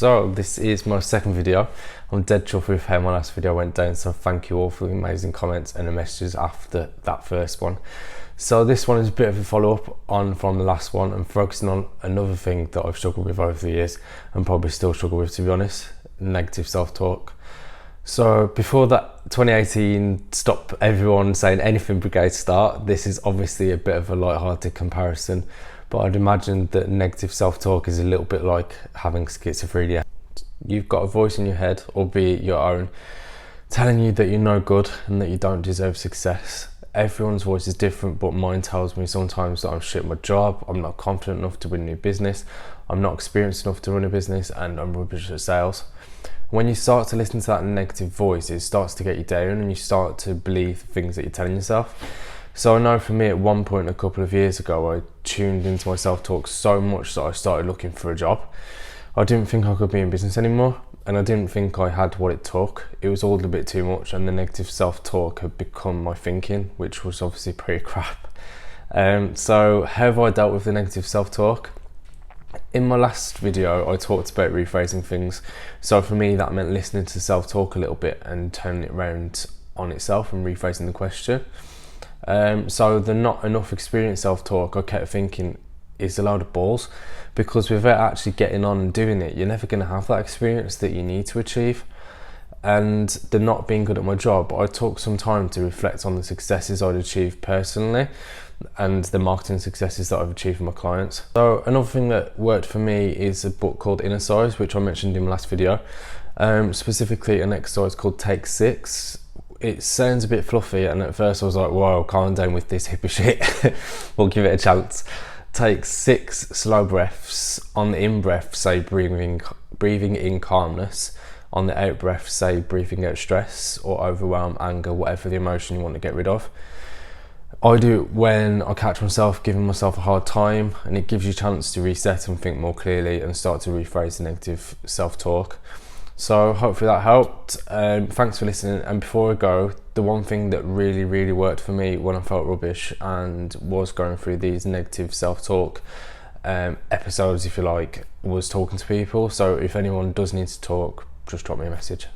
So this is my second video. I'm dead chuffed with how my last video went down, so thank you all for the amazing comments and the messages after that first one. So this one is a bit of a follow-up on from the last one and focusing on another thing that I've struggled with over the years and probably still struggle with, to be honest: negative self-talk. So before that 2018 stop everyone saying anything brigade start, this is obviously a bit of a light-hearted comparison, but I'd imagine that negative self-talk is a little bit like having schizophrenia. You've got a voice in your head, albeit your own, telling you that you're no good and that you don't deserve success. Everyone's voice is different, but mine tells me sometimes that I'm shit at my job, I'm not confident enough to win new business, I'm not experienced enough to run a business, and I'm rubbish at sales. When you start to listen to that negative voice, it starts to get you down and you start to believe the things that you're telling yourself. So I know for me, at one point a couple of years ago, I tuned into my self-talk so much that I started looking for a job. I didn't think I could be in business anymore, and I didn't think I had what it took. It was all a bit too much, and the negative self-talk had become my thinking, which was obviously pretty crap. So how have I dealt with the negative self-talk? In my last video, I talked about rephrasing things. So for me, that meant listening to self-talk a little bit and turning it around on itself and rephrasing the question. So the not enough experience self-talk, I kept thinking, is a load of balls, because without actually getting on and doing it, you're never going to have that experience that you need to achieve. And the not being good at my job, I took some time to reflect on the successes I'd achieved personally and the marketing successes that I've achieved with my clients. So another thing that worked for me is a book called Inner Size, which I mentioned in my last video, specifically an exercise called Take 6. It sounds a bit fluffy, and at first I was like, whoa, calm down with this hippie shit. We'll give it a chance. Take 6 slow breaths. On the in breath, say breathing in calmness. On the out breath, say breathing out stress or overwhelm, anger, whatever the emotion you want to get rid of. I do it when I catch myself giving myself a hard time, and it gives you a chance to reset and think more clearly and start to rephrase the negative self-talk. So hopefully that helped. Thanks for listening. And before I go, the one thing that really worked for me when I felt rubbish and was going through these negative self-talk episodes, if you like, was talking to people. So if anyone does need to talk, just drop me a message.